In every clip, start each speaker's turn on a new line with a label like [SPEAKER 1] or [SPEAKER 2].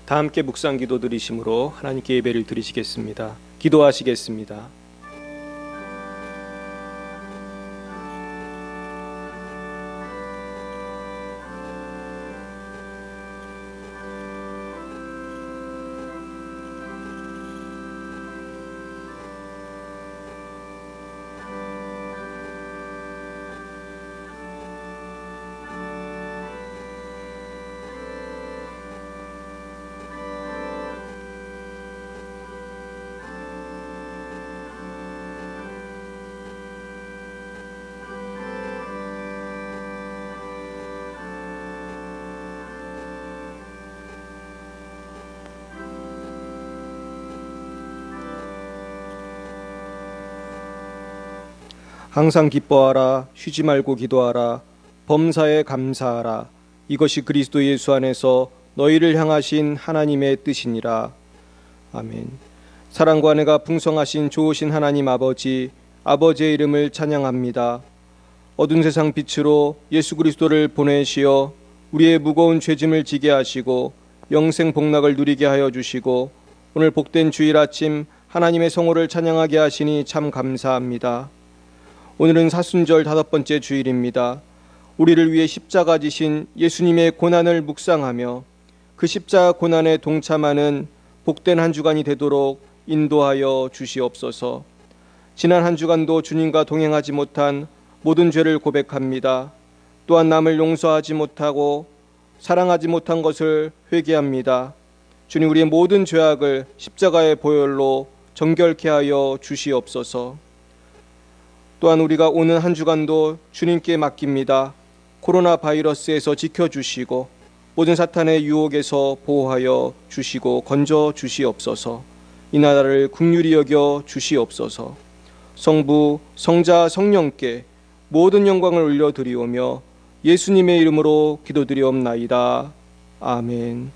[SPEAKER 1] 다 함께 묵상 기도 드리심으로 하나님께 예배를 드리시겠습니다. 기도하시겠습니다. 항상 기뻐하라. 쉬지 말고 기도하라. 범사에 감사하라. 이것이 그리스도 예수 안에서 너희를 향하신 하나님의 뜻이니라. 아멘. 사랑과 은혜가 풍성하신 좋으신 하나님 아버지, 아버지의 이름을 찬양합니다. 어두운 세상 빛으로 예수 그리스도를 보내시어 우리의 무거운 죄짐을 지게 하시고 영생 복락을 누리게 하여 주시고 오늘 복된 주일 아침 하나님의 성호를 찬양하게 하시니 참 감사합니다. 오늘은 사순절 5번째 주일입니다. 우리를 위해 십자가 지신 예수님의 고난을 묵상하며 그 십자가 고난에 동참하는 복된 한 주간이 되도록 인도하여 주시옵소서. 지난 한 주간도 주님과 동행하지 못한 모든 죄를 고백합니다. 또한 남을 용서하지 못하고 사랑하지 못한 것을 회개합니다. 주님, 우리의 모든 죄악을 십자가의 보혈로 정결케 하여 주시옵소서. 또한 우리가 오는 한 주간도 주님께 맡깁니다. 코로나 바이러스에서 지켜주시고 모든 사탄의 유혹에서 보호하여 주시고 건져 주시옵소서. 이 나라를 긍휼히 여겨 주시옵소서. 성부, 성자, 성령께 모든 영광을 올려드리오며 예수님의 이름으로 기도드리옵나이다. 아멘.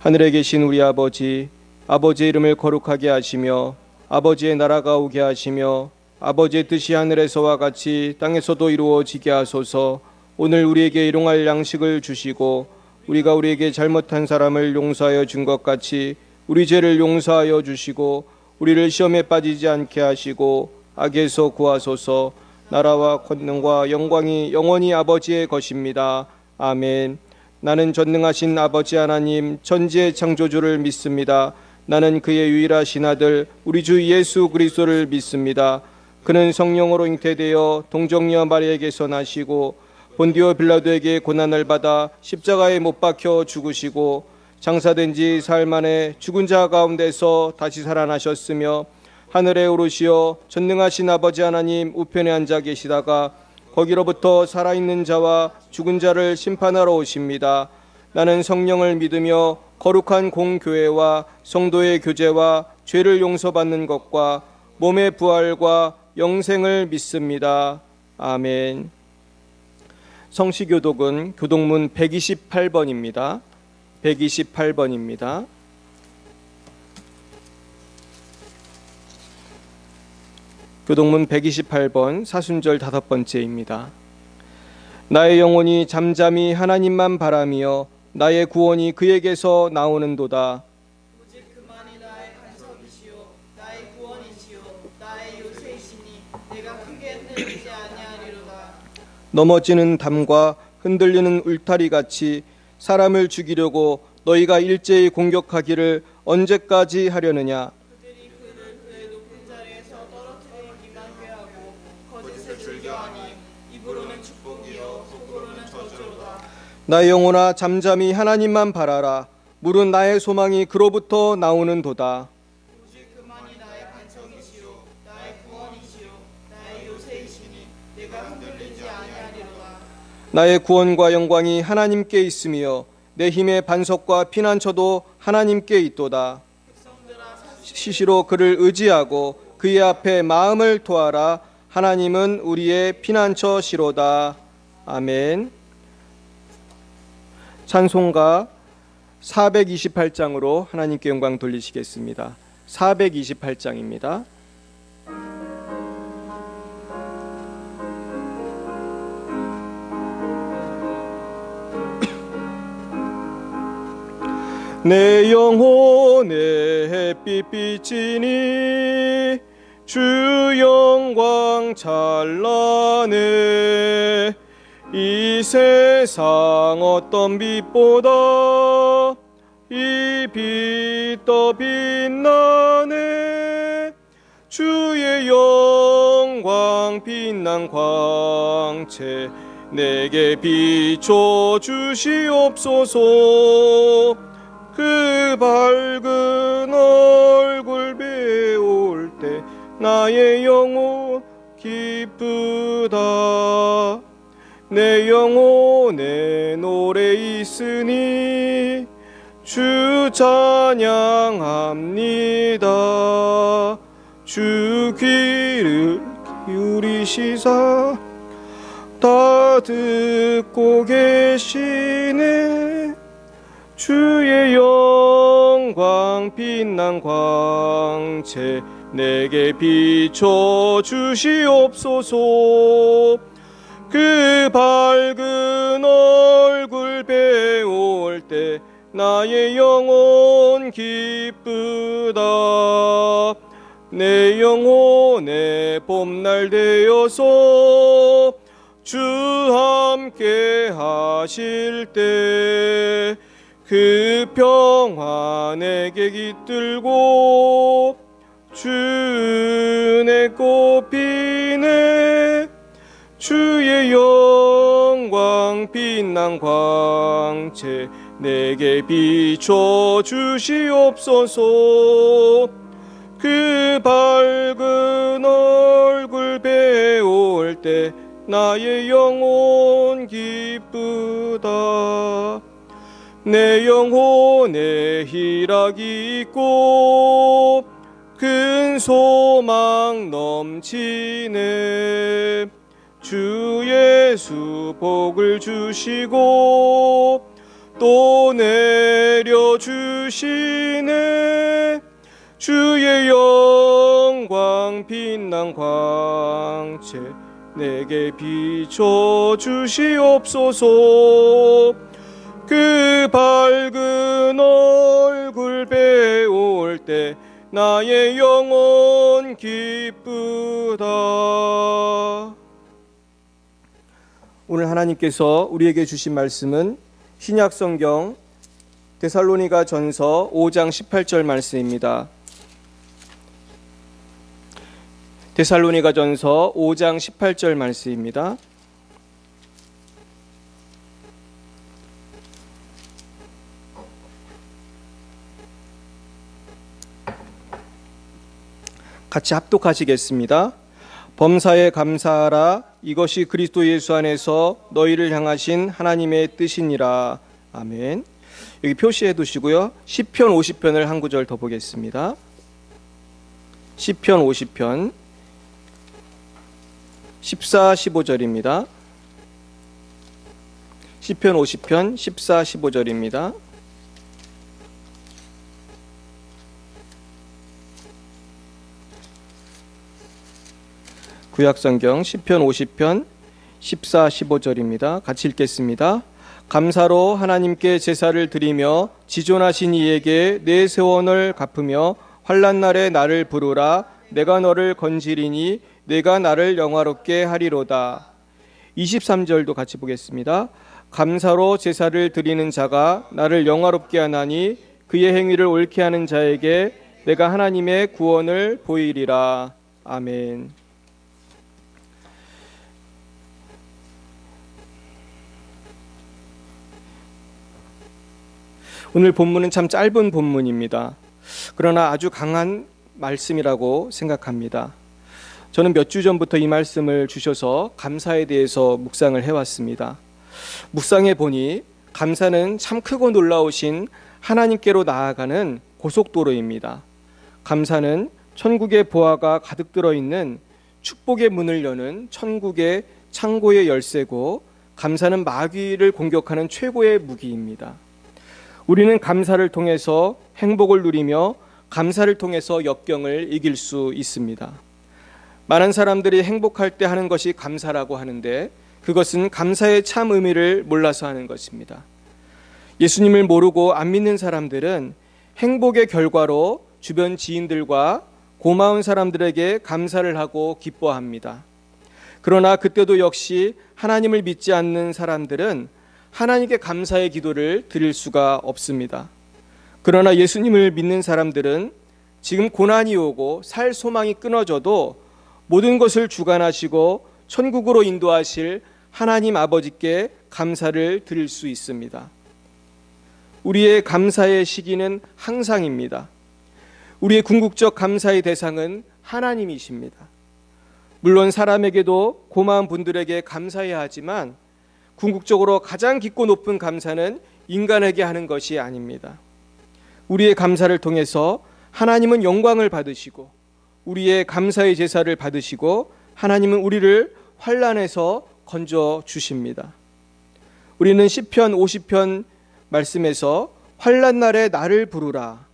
[SPEAKER 1] 하늘에 계신 우리 아버지, 아버지의 이름을 거룩하게 하시며 아버지의 나라가 오게 하시며 아버지의 뜻이 하늘에서와 같이 땅에서도 이루어지게 하소서. 오늘 우리에게 일용할 양식을 주시고 우리가 우리에게 잘못한 사람을 용서하여 준 것 같이 우리 죄를 용서하여 주시고 우리를 시험에 빠지지 않게 하시고 악에서 구하소서. 나라와 권능과 영광이 영원히 아버지의 것입니다. 아멘. 나는 전능하신 아버지 하나님 천지의 창조주를 믿습니다. 나는 그의 유일하신 아들 우리 주 예수 그리스도를 믿습니다. 그는 성령으로 잉태되어 동정녀 마리아에게서 나시고 본디오 빌라도에게 고난을 받아 십자가에 못 박혀 죽으시고 장사된 지 사흘 만에 죽은 자 가운데서 다시 살아나셨으며 하늘에 오르시어 전능하신 아버지 하나님 우편에 앉아 계시다가 거기로부터 살아있는 자와 죽은 자를 심판하러 오십니다. 나는 성령을 믿으며 거룩한 공교회와 성도의 교제와 죄를 용서받는 것과 몸의 부활과 영생을 믿습니다. 아멘. 성시교독은 교독문 128번입니다. 128번입니다. 교독문 128번 사순절 5번째입니다. 나의 영혼이 잠잠히 하나님만 바라며 나의 구원이 그에게서 나오는도다.
[SPEAKER 2] 오직 그만이 나의 간섭이시요 나의 구원이시요 나의 요새이시니 내가 크게 흔들리지 아니하리로다.
[SPEAKER 1] 넘어지는 담과 흔들리는 울타리 같이 사람을 죽이려고 너희가 일제히 공격하기를 언제까지 하려느냐.
[SPEAKER 2] 그들이 그를 그의 높은 자리에서 떨어뜨리기만 꾀하고 거짓을 즐겨하니 입으로는 축복이요 속으로는 저주로다.
[SPEAKER 1] 나의 영혼아 잠잠히 하나님만 바라라. 물은 나의 소망이 그로부터 나오는도다.
[SPEAKER 2] 오직 그만이 나의 간섭이시요 나의 구원이시요 나의 요새이시니 내가 흔들리지 아니하리로다.
[SPEAKER 1] 나의 구원과 영광이 하나님께 있으며 내 힘의 반석과 피난처도 하나님께 있도다. 시시로 그를 의지하고 그의 앞에 마음을 토하라. 하나님은 우리의 피난처시로다. 아멘. 찬송가 428장으로 하나님께 영광 돌리시겠습니다. 428장입니다. 내 영혼의 햇빛 비치니 주 영광 찬란해. 이 세상 어떤 빛보다 이 빛 더 빛나네. 주의 영광 빛난 광채 내게 비춰 주시옵소서. 그 밝은 얼굴 배울 때 나의 영혼 기쁘다. 내 영혼에 노래 있으니 주 찬양합니다. 주 귀를 기울이시사 다 듣고 계시네. 주의 영광 빛난 광채 내게 비춰 주시옵소서. 그 밝은 얼굴 배울 때 나의 영혼 기쁘다. 내 영혼의 봄날 되어서 주 함께 하실 때 그 평화 내게 깃들고 주 내 꽃피네. 주의 영광 빛난 광채 내게 비춰 주시옵소서. 그 밝은 얼굴 배울 때 나의 영혼 기쁘다. 내 영혼에 희락이 있고 큰 소망 넘치네. 주 예수 복을 주시고 또 내려주시네. 주의 영광 빛난 광채 내게 비춰 주시옵소서. 그 밝은 얼굴 배울 때 나의 영혼 기쁘다. 오늘 하나님께서 우리에게 주신 말씀은 신약성경 데살로니가 전서 5장 18절 말씀입니다. 데살로니가 전서 5장 18절 말씀입니다. 같이 합독하시겠습니다. 범사에 감사하라. 이것이 그리스도 예수 안에서 너희를 향하신 하나님의 뜻이니라. 아멘. 여기 표시해 두시고요. 시편 50편을 한 구절 더 보겠습니다. 시편 50편 14, 15절입니다. 시편 50편 14, 15절입니다. 구약성경 시편 50편 14, 15절입니다. 같이 읽겠습니다. 감사로 하나님께 제사를 드리며 지존하신 이에게 내 세원을 갚으며 환난 날에 나를 부르라. 내가 너를 건지리니 내가 나를 영화롭게 하리로다. 23절도 같이 보겠습니다. 감사로 제사를 드리는 자가 나를 영화롭게 하나니 그의 행위를 옳게 하는 자에게 내가 하나님의 구원을 보이리라. 아멘. 오늘 본문은 참 짧은 본문입니다. 그러나 아주 강한 말씀이라고 생각합니다. 저는 몇 주 전부터 이 말씀을 주셔서 감사에 대해서 묵상을 해왔습니다. 묵상해 보니 감사는 참 크고 놀라우신 하나님께로 나아가는 고속도로입니다. 감사는 천국의 보화가 가득 들어있는 축복의 문을 여는 천국의 창고의 열쇠고, 감사는 마귀를 공격하는 최고의 무기입니다. 우리는 감사를 통해서 행복을 누리며 감사를 통해서 역경을 이길 수 있습니다. 많은 사람들이 행복할 때 하는 것이 감사라고 하는데 그것은 감사의 참 의미를 몰라서 하는 것입니다. 예수님을 모르고 안 믿는 사람들은 행복의 결과로 주변 지인들과 고마운 사람들에게 감사를 하고 기뻐합니다. 그러나 그때도 역시 하나님을 믿지 않는 사람들은 하나님께 감사의 기도를 드릴 수가 없습니다. 그러나 예수님을 믿는 사람들은 지금 고난이 오고 살 소망이 끊어져도 모든 것을 주관하시고 천국으로 인도하실 하나님 아버지께 감사를 드릴 수 있습니다. 우리의 감사의 시기는 항상입니다. 우리의 궁극적 감사의 대상은 하나님이십니다. 물론 사람에게도 고마운 분들에게 감사해야 하지만 궁극적으로 가장 깊고 높은 감사는 인간에게 하는 것이 아닙니다. 우리의 감사를 통해서 하나님은 영광을 받으시고 우리의 감사의 제사를 받으시고 하나님은 우리를 환난에서 건져 주십니다. 우리는 시편 50편 말씀에서 환난 날에 나를 부르라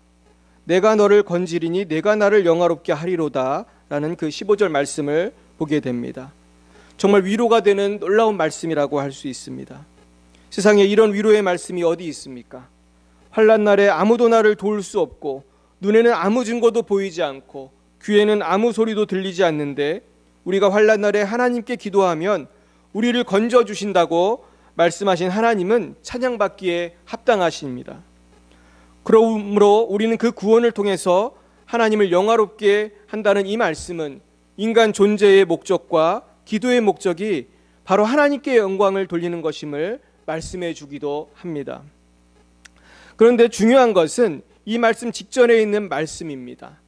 [SPEAKER 1] 내가 너를 건지리니 내가 나를 영화롭게 하리로다 라는 그 15절 말씀을 보게 됩니다. 정말 위로가 되는 놀라운 말씀이라고 할 수 있습니다. 세상에 이런 위로의 말씀이 어디 있습니까? 환난 날에 아무도 나를 도울 수 없고 눈에는 아무 증거도 보이지 않고 귀에는 아무 소리도 들리지 않는데 우리가 환난 날에 하나님께 기도하면 우리를 건져 주신다고 말씀하신 하나님은 찬양받기에 합당하십니다. 그러므로 우리는 그 구원을 통해서 하나님을 영화롭게 한다는 이 말씀은 인간 존재의 목적과 기도의 목적이 바로 하나님께 영광을 돌리는 것임을 말씀해 주기도 합니다. 그런데 중요한 것은 이 말씀 직전에 있는 말씀입니다.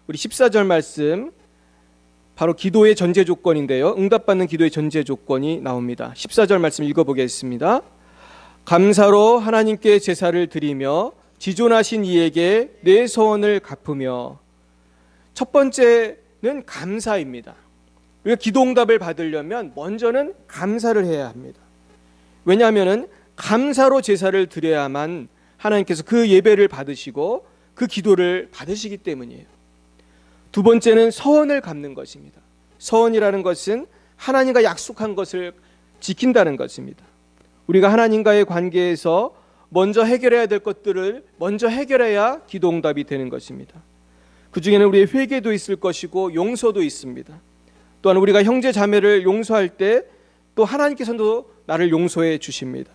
[SPEAKER 1] 우리 14절 말씀 바로 기도의 전제 조건인데요. 응답받는 기도의 전제 조건이 나옵니다. 14절 말씀 읽어보겠습니다. 감사로 하나님께 제사를 드리며 지존하신 이에게 내 소원을 갚으며. 첫 번째는 감사입니다. 우리가 기도 응답을 받으려면 먼저는 감사를 해야 합니다. 왜냐하면 감사로 제사를 드려야만 하나님께서 그 예배를 받으시고 그 기도를 받으시기 때문이에요. 두 번째는 서원을 갚는 것입니다. 서원이라는 것은 하나님과 약속한 것을 지킨다는 것입니다. 우리가 하나님과의 관계에서 먼저 해결해야 될 것들을 먼저 해결해야 기도 응답이 되는 것입니다. 그 중에는 우리의 회개도 있을 것이고 용서도 있습니다. 또한 우리가 형제 자매를 용서할 때 또 하나님께서도 나를 용서해 주십니다.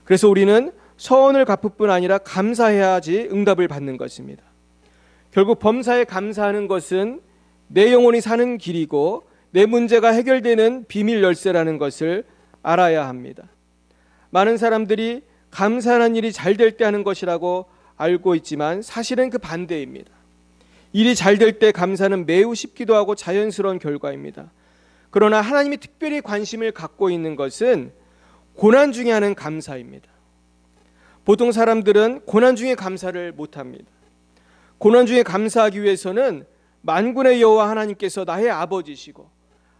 [SPEAKER 1] 그래서 우리는 서원을 갚을 뿐 아니라 감사해야지 응답을 받는 것입니다. 결국 범사에 감사하는 것은 내 영혼이 사는 길이고 내 문제가 해결되는 비밀 열쇠라는 것을 알아야 합니다. 많은 사람들이 감사하는 일이 잘 될 때 하는 것이라고 알고 있지만 사실은 그 반대입니다. 일이 잘 될 때 감사는 매우 쉽기도 하고 자연스러운 결과입니다. 그러나 하나님이 특별히 관심을 갖고 있는 것은 고난 중에 하는 감사입니다. 보통 사람들은 고난 중에 감사를 못합니다. 고난 중에 감사하기 위해서는 만군의 여호와 하나님께서 나의 아버지시고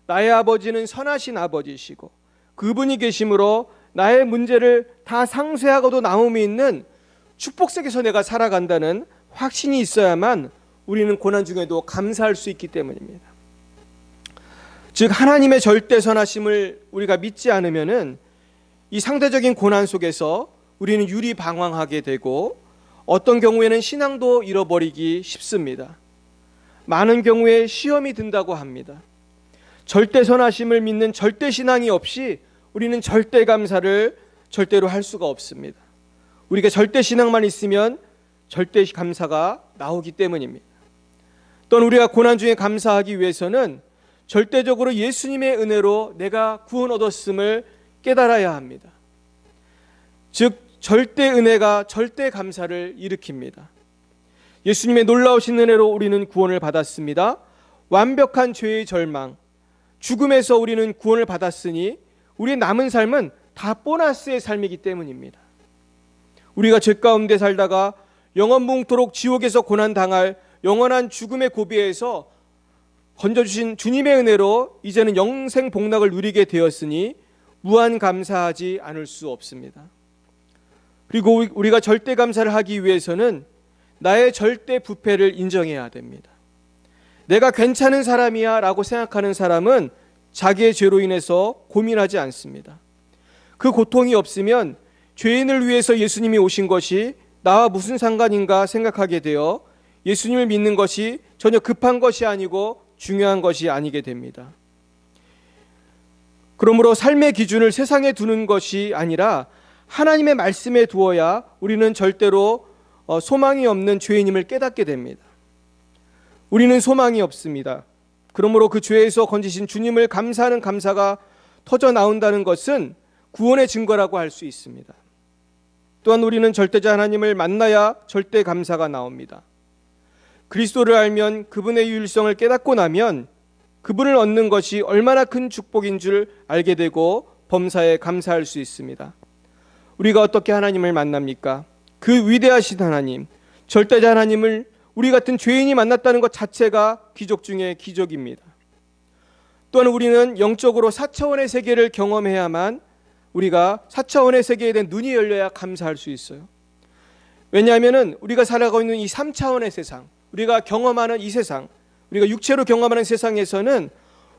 [SPEAKER 1] 나의 아버지는 선하신 아버지시고 그분이 계심으로 나의 문제를 다 상쇄하고도 남음이 있는 축복 속에서 내가 살아간다는 확신이 있어야만 우리는 고난 중에도 감사할 수 있기 때문입니다. 즉 하나님의 절대 선하심을 우리가 믿지 않으면은 이 상대적인 고난 속에서 우리는 유리방황하게 되고 어떤 경우에는 신앙도 잃어버리기 쉽습니다. 많은 경우에 시험이 든다고 합니다. 절대 선하심을 믿는 절대 신앙이 없이 우리는 절대 감사를 절대로 할 수가 없습니다. 우리가 절대 신앙만 있으면 절대 감사가 나오기 때문입니다. 또한 우리가 고난 중에 감사하기 위해서는 절대적으로 예수님의 은혜로 내가 구원 얻었음을 깨달아야 합니다. 즉 절대 은혜가 절대 감사를 일으킵니다. 예수님의 놀라우신 은혜로 우리는 구원을 받았습니다. 완벽한 죄의 절망, 죽음에서 우리는 구원을 받았으니 우리의 남은 삶은 다 보너스의 삶이기 때문입니다. 우리가 죄 가운데 살다가 영원뭉토록 지옥에서 고난당할 영원한 죽음의 고비에서 건져주신 주님의 은혜로 이제는 영생 복락을 누리게 되었으니 무한 감사하지 않을 수 없습니다. 그리고 우리가 절대 감사를 하기 위해서는 나의 절대 부패를 인정해야 됩니다. 내가 괜찮은 사람이야 라고 생각하는 사람은 자기의 죄로 인해서 고민하지 않습니다. 그 고통이 없으면 죄인을 위해서 예수님이 오신 것이 나와 무슨 상관인가 생각하게 되어 예수님을 믿는 것이 전혀 급한 것이 아니고 중요한 것이 아니게 됩니다. 그러므로 삶의 기준을 세상에 두는 것이 아니라 하나님의 말씀에 두어야 우리는 절대로 소망이 없는 죄인임을 깨닫게 됩니다. 우리는 소망이 없습니다. 그러므로 그 죄에서 건지신 주님을 감사하는 감사가 터져 나온다는 것은 구원의 증거라고 할 수 있습니다. 또한 우리는 절대자 하나님을 만나야 절대 감사가 나옵니다. 그리스도를 알면 그분의 유일성을 깨닫고 나면 그분을 얻는 것이 얼마나 큰 축복인 줄 알게 되고 범사에 감사할 수 있습니다. 우리가 어떻게 하나님을 만납니까? 그 위대하신 하나님, 절대자 하나님을 우리 같은 죄인이 만났다는 것 자체가 기적 중에 기적입니다. 또한 우리는 영적으로 4차원의 세계를 경험해야만 우리가 4차원의 세계에 대한 눈이 열려야 감사할 수 있어요. 왜냐하면 우리가 살아가고 있는 이 3차원의 세상, 우리가 경험하는 이 세상, 우리가 육체로 경험하는 세상에서는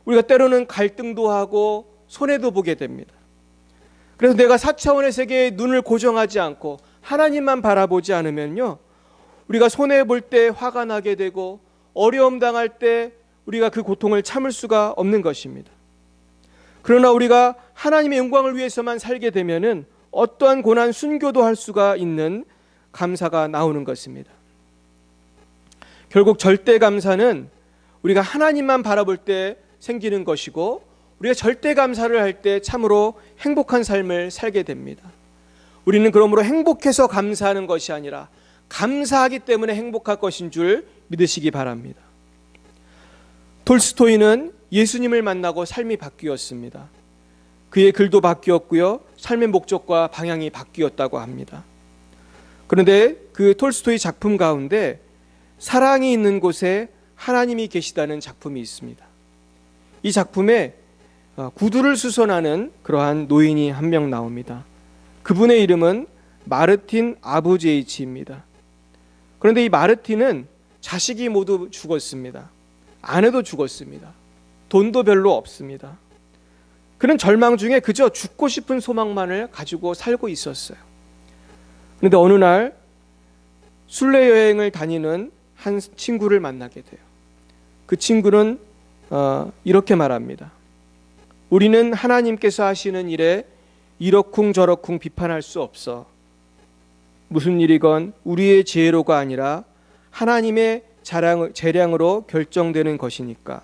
[SPEAKER 1] 우리가 때로는 갈등도 하고 손해도 보게 됩니다. 그래서 내가 4차원의 세계에 눈을 고정하지 않고 하나님만 바라보지 않으면요, 우리가 손해볼 때 화가 나게 되고 어려움 당할 때 우리가 그 고통을 참을 수가 없는 것입니다. 그러나 우리가 하나님의 영광을 위해서만 살게 되면은 어떠한 고난 순교도 할 수가 있는 감사가 나오는 것입니다. 결국 절대 감사는 우리가 하나님만 바라볼 때 생기는 것이고 우리가 절대 감사를 할 때 참으로 행복한 삶을 살게 됩니다. 우리는 그러므로 행복해서 감사하는 것이 아니라 감사하기 때문에 행복할 것인 줄 믿으시기 바랍니다. 톨스토이는 예수님을 만나고 삶이 바뀌었습니다. 그의 글도 바뀌었고요, 삶의 목적과 방향이 바뀌었다고 합니다. 그런데 그 톨스토이 작품 가운데 사랑이 있는 곳에 하나님이 계시다는 작품이 있습니다. 이 작품에 구두를 수선하는 그러한 노인이 한 명 나옵니다. 그분의 이름은 마르틴 아부제이치입니다. 그런데 이 마르틴은 자식이 모두 죽었습니다. 아내도 죽었습니다. 돈도 별로 없습니다. 그는 절망 중에 그저 죽고 싶은 소망만을 가지고 살고 있었어요. 그런데 어느 날 순례 여행을 다니는 한 친구를 만나게 돼요. 그 친구는 이렇게 말합니다. 우리는 하나님께서 하시는 일에 이러쿵저러쿵 비판할 수 없어. 무슨 일이건 우리의 지혜로가 아니라 하나님의 재량으로 결정되는 것이니까.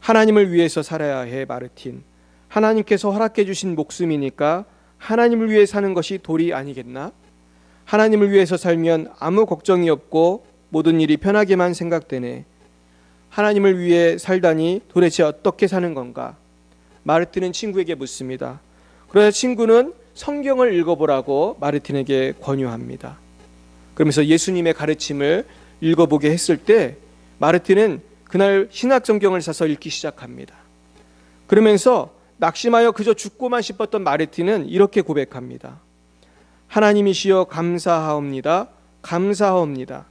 [SPEAKER 1] 하나님을 위해서 살아야 해, 마르틴. 하나님께서 허락해 주신 목숨이니까 하나님을 위해 사는 것이 도리 아니겠나? 하나님을 위해서 살면 아무 걱정이 없고 모든 일이 편하게만 생각되네. 하나님을 위해 살다니 도대체 어떻게 사는 건가? 마르틴은 친구에게 묻습니다. 그래서 친구는 성경을 읽어보라고 마르틴에게 권유합니다. 그러면서 예수님의 가르침을 읽어보게 했을 때 마르틴은 그날 신약 성경을 사서 읽기 시작합니다. 그러면서 낙심하여 그저 죽고만 싶었던 마르틴은 이렇게 고백합니다. 하나님이시여 감사하옵니다. 감사하옵니다.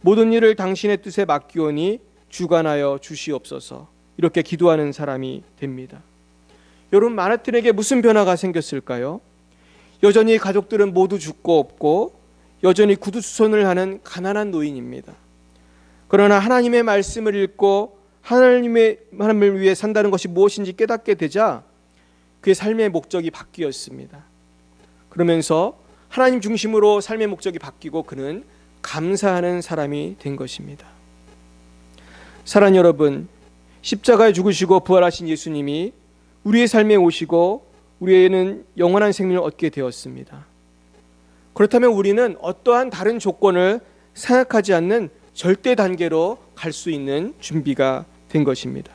[SPEAKER 1] 모든 일을 당신의 뜻에 맡기오니 주관하여 주시옵소서. 이렇게 기도하는 사람이 됩니다. 여러분, 마르틴에게 무슨 변화가 생겼을까요? 여전히 가족들은 모두 죽고 없고 여전히 구두수선을 하는 가난한 노인입니다. 그러나 하나님의 말씀을 읽고 하나님을 위해 산다는 것이 무엇인지 깨닫게 되자 그의 삶의 목적이 바뀌었습니다. 그러면서 하나님 중심으로 삶의 목적이 바뀌고 그는 감사하는 사람이 된 것입니다. 사랑하는 여러분, 십자가에 죽으시고 부활하신 예수님이 우리의 삶에 오시고 우리에는 영원한 생명을 얻게 되었습니다. 그렇다면 우리는 어떠한 다른 조건을 생각하지 않는 절대 단계로 갈 수 있는 준비가 된 것입니다.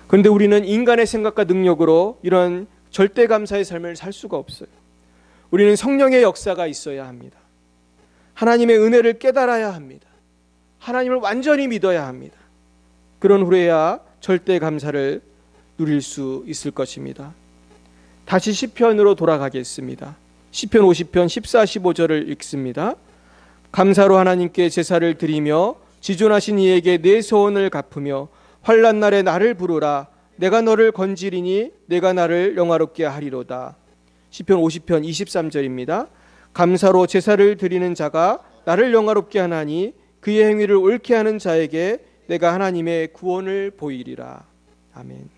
[SPEAKER 1] 그런데 우리는 인간의 생각과 능력으로 이런 절대 감사의 삶을 살 수가 없어요. 우리는 성령의 역사가 있어야 합니다. 하나님의 은혜를 깨달아야 합니다. 하나님을 완전히 믿어야 합니다. 그런 후에야 절대 감사를 누릴 수 있을 것입니다. 다시 시편으로 돌아가겠습니다. 시편 50편 14, 15절을 읽습니다. 감사로 하나님께 제사를 드리며 지존하신 이에게 내 소원을 갚으며 환난 날에 나를 부르라. 내가 너를 건지리니 내가 나를 영화롭게 하리로다. 시편 50편 23절입니다. 감사로 제사를 드리는 자가 나를 영화롭게 하나니 그의 행위를 옳게 하는 자에게 내가 하나님의 구원을 보이리라. 아멘.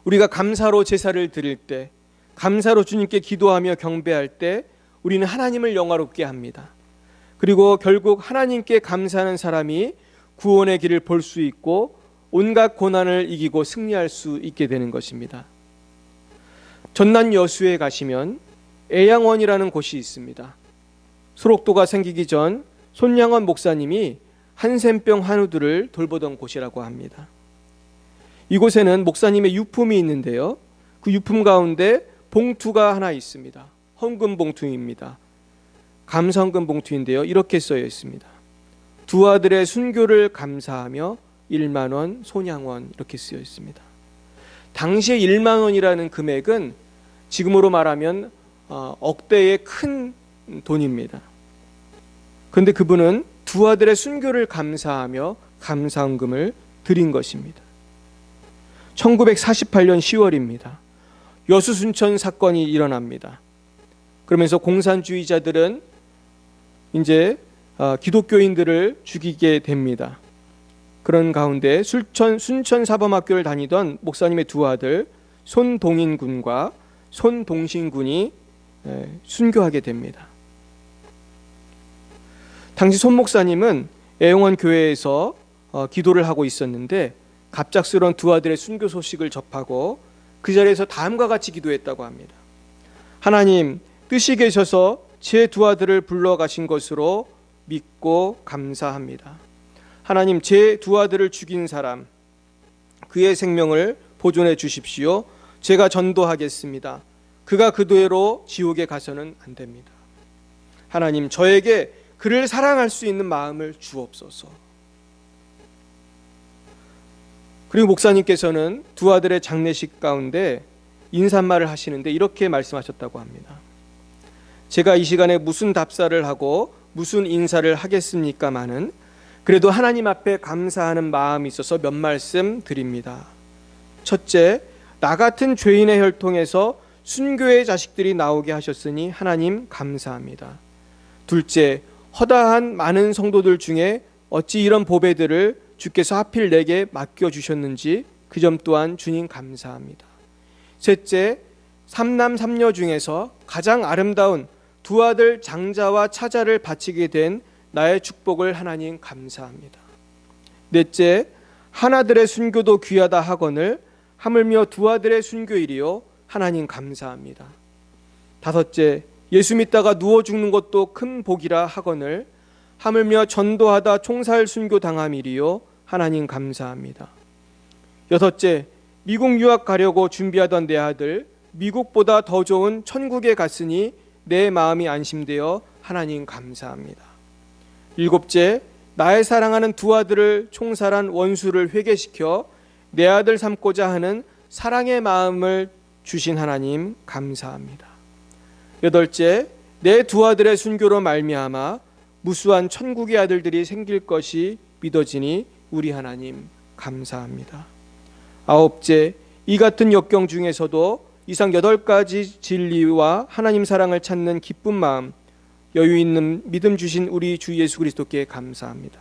[SPEAKER 1] 우리가 감사로 제사를 드릴 때, 감사로 주님께 기도하며 경배할 때 우리는 하나님을 영화롭게 합니다. 그리고 결국 하나님께 감사하는 사람이 구원의 길을 볼 수 있고 온갖 고난을 이기고 승리할 수 있게 되는 것입니다. 전남 여수에 가시면 애양원이라는 곳이 있습니다. 소록도가 생기기 전 손양원 목사님이 한센병 한우들을 돌보던 곳이라고 합니다. 이곳에는 목사님의 유품이 있는데요. 그 유품 가운데 봉투가 하나 있습니다. 헌금 봉투입니다. 감사헌금 봉투인데요. 이렇게 써여 있습니다. 두 아들의 순교를 감사하며 1만 원, 손양원 이렇게 쓰여 있습니다. 당시에 1만 원이라는 금액은 지금으로 말하면 억대의 큰 돈입니다. 그런데 그분은 두 아들의 순교를 감사하며 감사헌금을 드린 것입니다. 1948년 10월입니다. 여수 순천 사건이 일어납니다. 그러면서 공산주의자들은 이제 기독교인들을 죽이게 됩니다. 그런 가운데 순천 사범학교를 다니던 목사님의 두 아들 손동인 군과 손동신 군이 순교하게 됩니다. 당시 손 목사님은 애용원 교회에서 기도를 하고 있었는데 갑작스러운 두 아들의 순교 소식을 접하고 그 자리에서 다음과 같이 기도했다고 합니다. 하나님, 뜻이 계셔서 제 두 아들을 불러가신 것으로 믿고 감사합니다. 하나님, 제 두 아들을 죽인 사람 그의 생명을 보존해 주십시오. 제가 전도하겠습니다. 그가 그대로 지옥에 가서는 안 됩니다. 하나님, 저에게 그를 사랑할 수 있는 마음을 주옵소서. 그리고 목사님께서는 두 아들의 장례식 가운데 인사말을 하시는데 이렇게 말씀하셨다고 합니다. 제가 이 시간에 무슨 답사를 하고 무슨 인사를 하겠습니까마는 그래도 하나님 앞에 감사하는 마음이 있어서 몇 말씀 드립니다. 첫째, 나 같은 죄인의 혈통에서 순교의 자식들이 나오게 하셨으니 하나님 감사합니다. 둘째, 허다한 많은 성도들 중에 어찌 이런 보배들을 주께서 하필 내게 맡겨주셨는지 그 점 또한 주님 감사합니다. 셋째, 삼남 삼녀 중에서 가장 아름다운 두 아들 장자와 차자를 바치게 된 나의 축복을 하나님 감사합니다. 넷째, 하나들의 순교도 귀하다 하거늘 하물며 두 아들의 순교일이요 하나님 감사합니다. 다섯째, 예수 믿다가 누워 죽는 것도 큰 복이라 하거늘 하물며 전도하다 총살 순교 당함이리요 하나님 감사합니다. 여섯째, 미국 유학 가려고 준비하던 내 아들 미국보다 더 좋은 천국에 갔으니 내 마음이 안심되어 하나님 감사합니다. 일곱째, 나의 사랑하는 두 아들을 총살한 원수를 회개시켜 내 아들 삼고자 하는 사랑의 마음을 주신 하나님 감사합니다. 여덟째, 내 두 아들의 순교로 말미암아 무수한 천국의 아들들이 생길 것이 믿어지니 우리 하나님 감사합니다. 아홉째, 이 같은 역경 중에서도 이상 8가지 진리와 하나님 사랑을 찾는 기쁜 마음, 여유 있는 믿음 주신 우리 주 예수 그리스도께 감사합니다.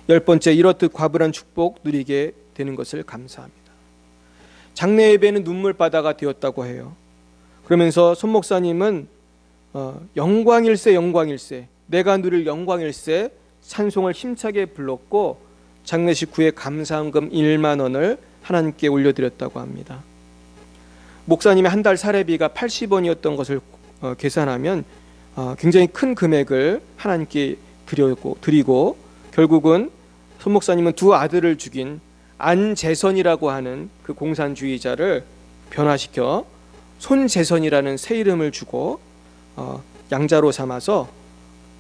[SPEAKER 1] 10번째, 이렇듯 과분한 축복 누리게 되는 것을 감사합니다. 장례 예배는 눈물바다가 되었다고 해요. 그러면서 손 목사님은 영광일세 영광일세 내가 누릴 영광일세 찬송을 힘차게 불렀고 장례식 후에 감사헌금 1만 원을 하나님께 올려드렸다고 합니다. 목사님의 한 달 사례비가 80원이었던 것을 계산하면 굉장히 큰 금액을 하나님께 드리고 결국은 손 목사님은 두 아들을 죽인 안재선이라고 하는 그 공산주의자를 변화시켜 손재선이라는 새 이름을 주고 양자로 삼아서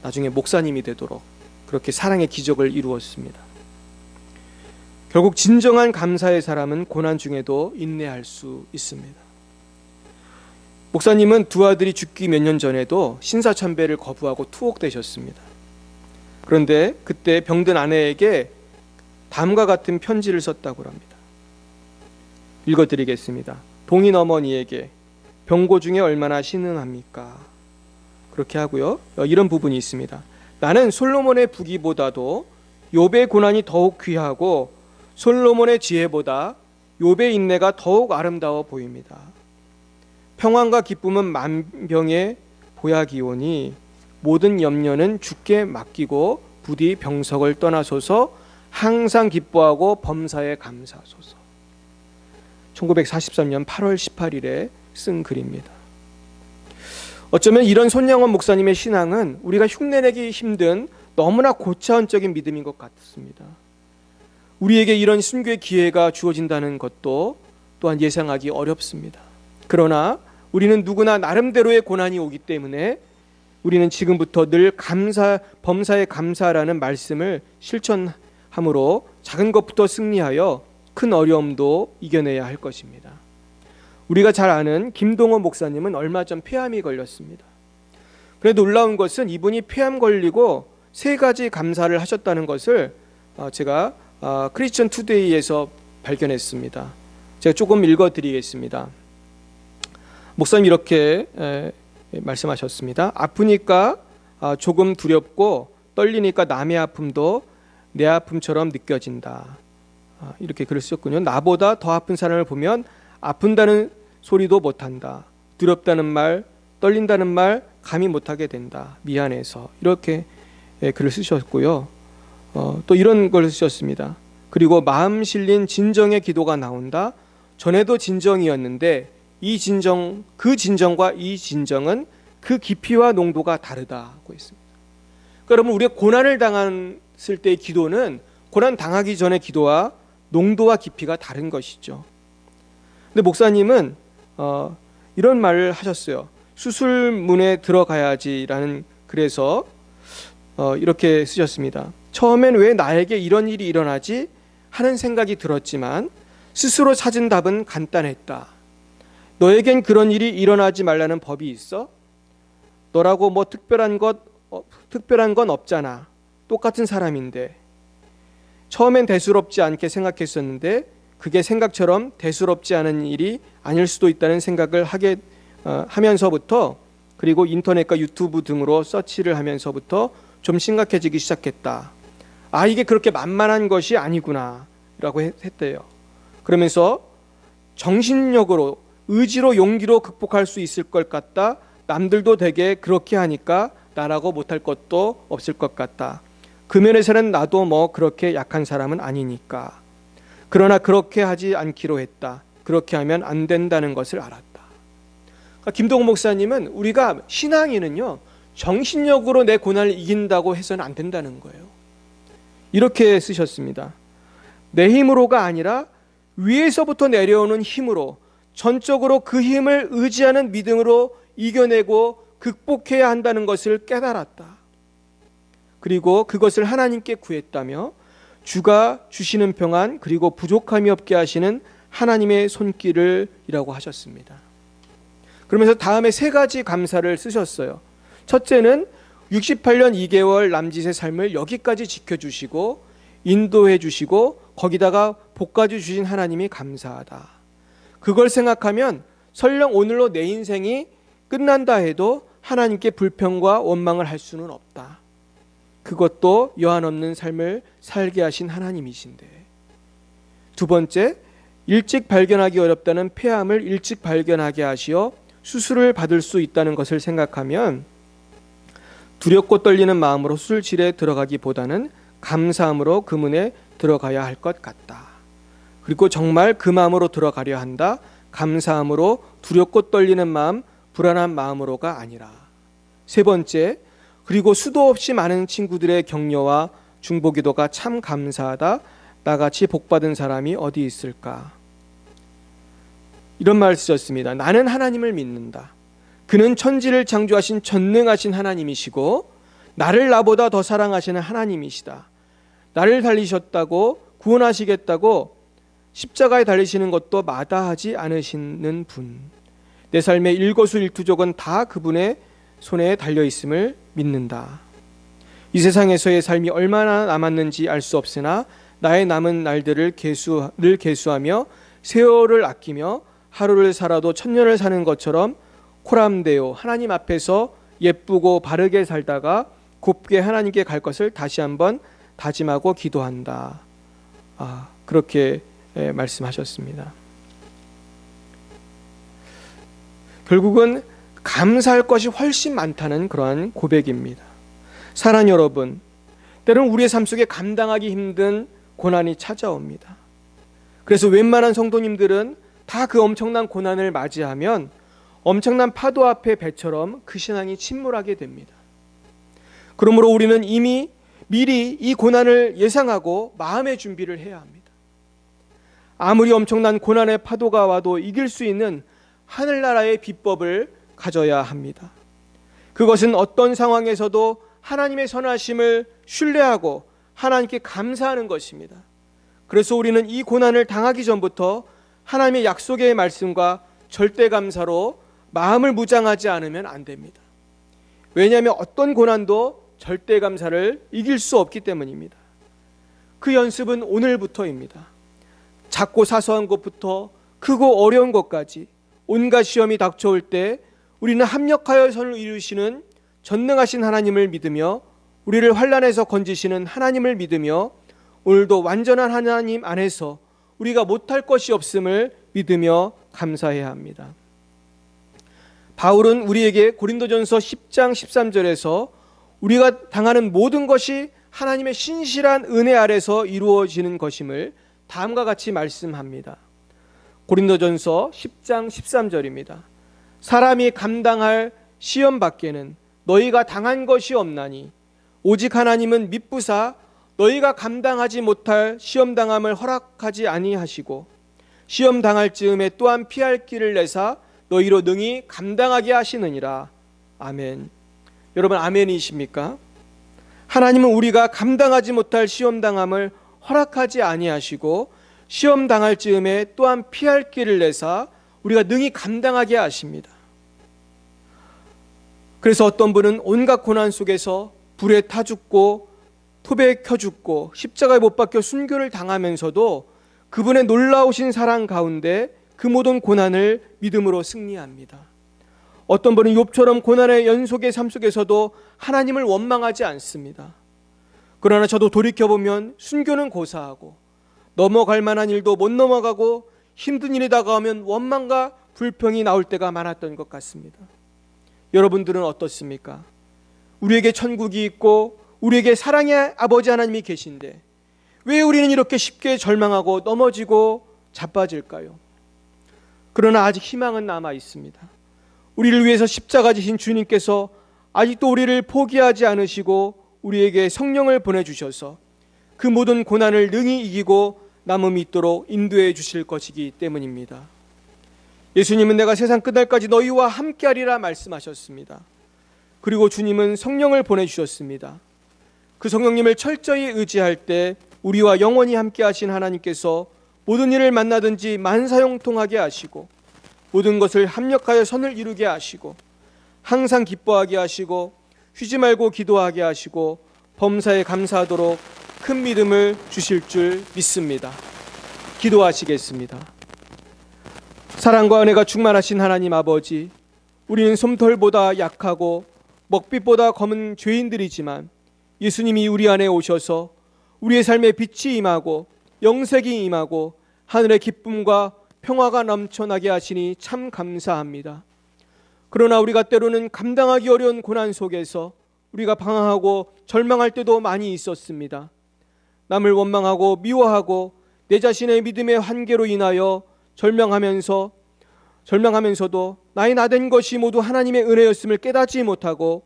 [SPEAKER 1] 나중에 목사님이 되도록 그렇게 사랑의 기적을 이루었습니다. 결국 진정한 감사의 사람은 고난 중에도 인내할 수 있습니다. 목사님은 두 아들이 죽기 몇 년 전에도 신사참배를 거부하고 투옥되셨습니다. 그런데 그때 병든 아내에게 다음과 같은 편지를 썼다고 합니다. 읽어드리겠습니다. 동인 어머니에게 병고 중에 얼마나 신흥합니까? 그렇게 하고요. 이런 부분이 있습니다. 나는 솔로몬의 부귀보다도 욥의 고난이 더욱 귀하고 솔로몬의 지혜보다 욥의 인내가 더욱 아름다워 보입니다. 평안과 기쁨은 만병의 보약이오니 모든 염려는 주께 맡기고 부디 병석을 떠나소서 항상 기뻐하고 범사에 감사하소서. 1943년 8월 18일에 쓴 글입니다. 어쩌면 이런 손양원 목사님의 신앙은 우리가 흉내내기 힘든 너무나 고차원적인 믿음인 것 같습니다. 우리에게 이런 순교의 기회가 주어진다는 것도 또한 예상하기 어렵습니다. 그러나 우리는 누구나 나름대로의 고난이 오기 때문에 우리는 지금부터 늘 범사에 감사라는 말씀을 실천함으로 작은 것부터 승리하여 큰 어려움도 이겨내야 할 것입니다. 우리가 잘 아는 김동호 목사님은 얼마 전 폐암이 걸렸습니다. 그런데 놀라운 것은 이분이 폐암 걸리고 3가지 감사를 하셨다는 것을 제가 크리스천 투데이에서 발견했습니다. 제가 조금 읽어드리겠습니다. 목사님 이렇게 말씀하셨습니다. 아프니까 조금 두렵고 떨리니까 남의 아픔도 내 아픔처럼 느껴진다. 이렇게 글을 쓰셨군요. 나보다 더 아픈 사람을 보면 아픈다는 소리도 못한다. 두렵다는 말, 떨린다는 말 감히 못하게 된다. 미안해서. 이렇게 글을 쓰셨고요. 또 이런 걸 쓰셨습니다. 그리고 마음 실린 진정의 기도가 나온다. 전에도 진정이었는데 그 진정과 이 진정은 그 깊이와 농도가 다르다고 했습니다. 그러니까 여러분, 우리가 고난을 당했을 때의 기도는 고난 당하기 전의 기도와 농도와 깊이가 다른 것이죠. 근데 목사님은 이런 말을 하셨어요. 수술문에 들어가야지라는 글에서 이렇게 쓰셨습니다. 처음엔 왜 나에게 이런 일이 일어나지 하는 생각이 들었지만 스스로 찾은 답은 간단했다. 너에겐 그런 일이 일어나지 말라는 법이 있어? 너라고 뭐 특별한 건 없잖아. 똑같은 사람인데. 처음엔 대수롭지 않게 생각했었는데 그게 생각처럼 대수롭지 않은 일이 아닐 수도 있다는 생각을 하면서부터, 그리고 인터넷과 유튜브 등으로 서치를 하면서부터 좀 심각해지기 시작했다. 이게 그렇게 만만한 것이 아니구나 라고 했대요. 그러면서 정신력으로, 의지로, 용기로 극복할 수 있을 것 같다. 남들도 되게 그렇게 하니까 나라고 못할 것도 없을 것 같다. 그 면에서는 나도 뭐 그렇게 약한 사람은 아니니까. 그러나 그렇게 하지 않기로 했다. 그렇게 하면 안 된다는 것을 알았다. 그러니까 김동호 목사님은 우리가 신앙인은요, 정신력으로 내 고난을 이긴다고 해서는 안 된다는 거예요. 이렇게 쓰셨습니다. 내 힘으로가 아니라 위에서부터 내려오는 힘으로, 전적으로 그 힘을 의지하는 믿음으로 이겨내고 극복해야 한다는 것을 깨달았다. 그리고 그것을 하나님께 구했다며 주가 주시는 평안, 그리고 부족함이 없게 하시는 하나님의 손길이라고 하셨습니다. 그러면서 다음에 3가지 감사를 쓰셨어요. 첫째는 68년 2개월 남짓의 삶을 여기까지 지켜주시고 인도해 주시고 거기다가 복까지 주신 하나님이 감사하다. 그걸 생각하면 설령 오늘로 내 인생이 끝난다 해도 하나님께 불평과 원망을 할 수는 없다. 그것도 여한 없는 삶을 살게 하신 하나님이신데. 2번째, 일찍 발견하기 어렵다는 폐암을 일찍 발견하게 하시어 수술을 받을 수 있다는 것을 생각하면 두렵고 떨리는 마음으로 수술실에 들어가기보다는 감사함으로 그 문에 들어가야 할 것 같다. 그리고 정말 그 마음으로 들어가려 한다. 감사함으로, 두렵고 떨리는 마음, 불안한 마음으로가 아니라. 3번째, 그리고 수도 없이 많은 친구들의 격려와 중보기도가 참 감사하다. 나같이 복받은 사람이 어디 있을까? 이런 말을 쓰셨습니다. 나는 하나님을 믿는다. 그는 천지를 창조하신 전능하신 하나님이시고 나를 나보다 더 사랑하시는 하나님이시다. 나를 달리셨다고, 구원하시겠다고 십자가에 달리시는 것도 마다하지 않으시는 분. 내 삶의 일거수일투족은 다 그분의 손에 달려있음을 믿는다. 이 세상에서의 삶이 얼마나 남았는지 알 수 없으나 나의 남은 날들을 계수하며 세월을 아끼며 하루를 살아도 천년을 사는 것처럼 코람데오 하나님 앞에서 예쁘고 바르게 살다가 곱게 하나님께 갈 것을 다시 한번 다짐하고 기도한다. 그렇게 말씀하셨습니다. 결국은 감사할 것이 훨씬 많다는 그러한 고백입니다. 사랑하는 여러분, 때로는 우리의 삶 속에 감당하기 힘든 고난이 찾아옵니다. 그래서 웬만한 성도님들은 다 그 엄청난 고난을 맞이하면 엄청난 파도 앞에 배처럼 그 신앙이 침몰하게 됩니다. 그러므로 우리는 이미 미리 이 고난을 예상하고 마음의 준비를 해야 합니다. 아무리 엄청난 고난의 파도가 와도 이길 수 있는 하늘나라의 비법을 가져야 합니다. 그것은 어떤 상황에서도 하나님의 선하심을 신뢰하고 하나님께 감사하는 것입니다. 그래서 우리는 이 고난을 당하기 전부터 하나님의 약속의 말씀과 절대 감사로 마음을 무장하지 않으면 안 됩니다. 왜냐하면 어떤 고난도 절대 감사를 이길 수 없기 때문입니다. 그 연습은 오늘부터입니다. 작고 사소한 것부터 크고 어려운 것까지 온갖 시험이 닥쳐올 때 우리는 합력하여 선을 이루시는 전능하신 하나님을 믿으며 우리를 환난에서 건지시는 하나님을 믿으며 오늘도 완전한 하나님 안에서 우리가 못할 것이 없음을 믿으며 감사해야 합니다. 바울은 우리에게 고린도전서 10장 13절에서 우리가 당하는 모든 것이 하나님의 신실한 은혜 아래서 이루어지는 것임을 다음과 같이 말씀합니다. 고린도전서 10장 13절입니다. 사람이 감당할 시험 밖에는 너희가 당한 것이 없나니 오직 하나님은 미쁘사 너희가 감당하지 못할 시험 당함을 허락하지 아니하시고 시험 당할 즈음에 또한 피할 길을 내사 너희로 능히 감당하게 하시느니라. 아멘. 여러분 아멘이십니까? 하나님은 우리가 감당하지 못할 시험 당함을 허락하지 아니하시고 시험 당할 즈음에 또한 피할 길을 내사 우리가 능히 감당하게 하십니다. 그래서 어떤 분은 온갖 고난 속에서 불에 타 죽고 톱에 켜 죽고 십자가에 못 박혀 순교를 당하면서도 그분의 놀라우신 사랑 가운데 그 모든 고난을 믿음으로 승리합니다. 어떤 분은 욥처럼 고난의 연속의 삶 속에서도 하나님을 원망하지 않습니다. 그러나 저도 돌이켜보면 순교는 고사하고 넘어갈 만한 일도 못 넘어가고 힘든 일이 다가오면 원망과 불평이 나올 때가 많았던 것 같습니다. 여러분들은 어떻습니까? 우리에게 천국이 있고 우리에게 사랑의 아버지 하나님이 계신데 왜 우리는 이렇게 쉽게 절망하고 넘어지고 자빠질까요? 그러나 아직 희망은 남아 있습니다. 우리를 위해서 십자가 지신 주님께서 아직도 우리를 포기하지 않으시고 우리에게 성령을 보내주셔서 그 모든 고난을 능히 이기고 남음이 있도록 인도해 주실 것이기 때문입니다. 예수님은 내가 세상 끝날까지 너희와 함께하리라 말씀하셨습니다. 그리고 주님은 성령을 보내주셨습니다. 그 성령님을 철저히 의지할 때 우리와 영원히 함께하신 하나님께서 모든 일을 만나든지 만사형통하게 하시고 모든 것을 합력하여 선을 이루게 하시고 항상 기뻐하게 하시고 쉬지 말고 기도하게 하시고 범사에 감사하도록 큰 믿음을 주실 줄 믿습니다. 기도하시겠습니다. 사랑과 은혜가 충만하신 하나님 아버지, 우리는 솜털보다 약하고 먹빛보다 검은 죄인들이지만 예수님이 우리 안에 오셔서 우리의 삶에 빛이 임하고 영색이 임하고 하늘의 기쁨과 평화가 넘쳐나게 하시니 참 감사합니다. 그러나 우리가 때로는 감당하기 어려운 고난 속에서 우리가 방황하고 절망할 때도 많이 있었습니다. 남을 원망하고 미워하고 내 자신의 믿음의 한계로 인하여 절망하면서도 나의 나된 것이 모두 하나님의 은혜였음을 깨닫지 못하고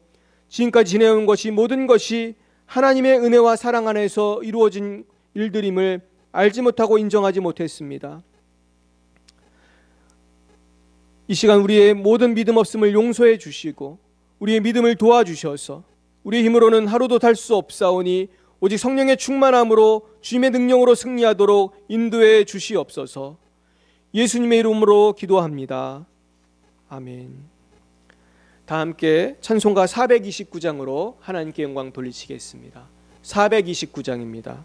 [SPEAKER 1] 지금까지 지내온 것이 모든 것이 하나님의 은혜와 사랑 안에서 이루어진 일들임을 알지 못하고 인정하지 못했습니다. 이 시간 우리의 모든 믿음 없음을 용서해 주시고 우리의 믿음을 도와주셔서 우리의 힘으로는 하루도 달 수 없사오니 오직 성령의 충만함으로 주님의 능력으로 승리하도록 인도해 주시옵소서. 예수님의 이름으로 기도합니다. 아멘. 다 함께 찬송가 429장으로 하나님께 영광 돌리시겠습니다. 429장입니다.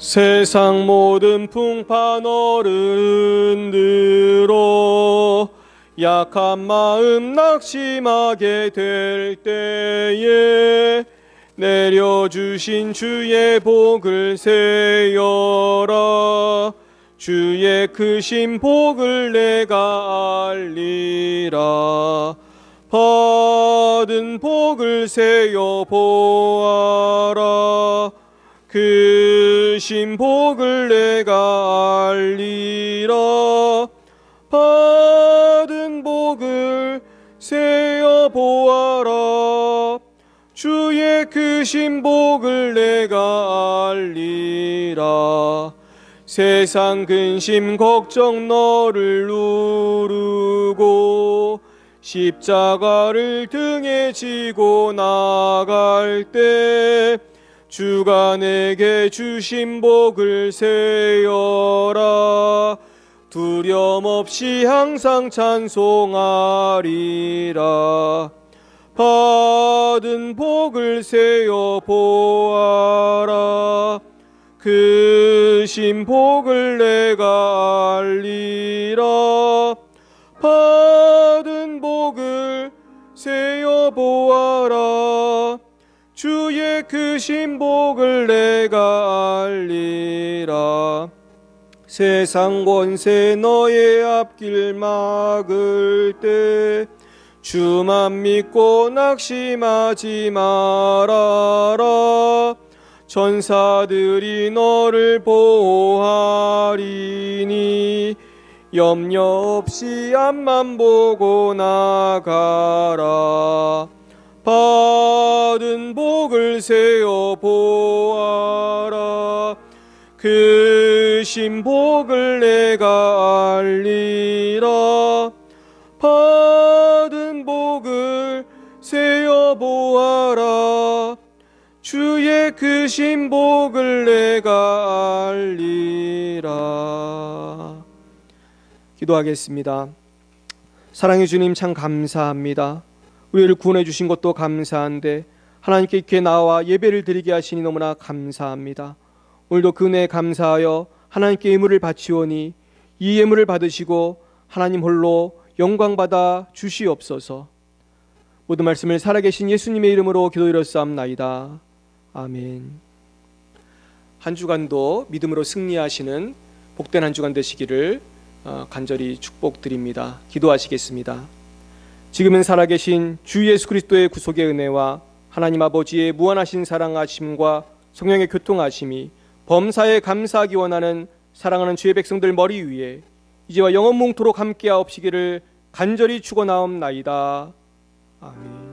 [SPEAKER 1] 세상 모든 풍파 너를 흔들어 약한 마음 낙심하게 될 때에 내려주신 주의 복을 세어라. 주의 크신 복을 내가 알리라. 받은 복을 세어 보아라. 크신 복을 내가 알리라. 받은 복을 세어 보아라. 주의 크신 복을 내가 알리라. 세상 근심 걱정 너를 누르고 십자가를 등에 지고 나갈 때 주가 내게 주신 복을 세어라. 두려움 없이 항상 찬송하리라. 받은 복을 세어 보아라. 크신 복을 내가 알리라. 받은 복을 세어 보아라. 주의 크신 복을 내가 알리라. 세상 권세 너의 앞길 막을 때 주만 믿고 낙심하지 말아라. 천사들이 너를 보호하리니 염려 없이 앞만 보고 나가라. 받은 복을 세어 보아라. 크신 복을 내가 알리라. 받은 복을 세어 보아라. 주의 크신 복을 내가 알리라. 기도하겠습니다. 사랑해 주님, 참 감사합니다. 우리를 구원해 주신 것도 감사한데 하나님께 이렇게 나와 예배를 드리게 하시니 너무나 감사합니다. 오늘도 그 은혜에 감사하여 하나님께 예물을 바치오니 이 예물을 받으시고 하나님 홀로 영광받아 주시옵소서. 모든 말씀을 살아계신 예수님의 이름으로 기도드렸사옵나이다. 아멘. 한 주간도 믿음으로 승리하시는 복된 한 주간 되시기를 간절히 축복드립니다. 기도하시겠습니다. 지금은 살아계신 주 예수 그리스도의 구속의 은혜와 하나님 아버지의 무한하신 사랑하심과 성령의 교통하심이 범사에 감사하기 원하는 사랑하는 주의 백성들 머리 위에 이제와 영원뭉토록 함께하옵시기를 간절히 축원하옵나이다. 아멘.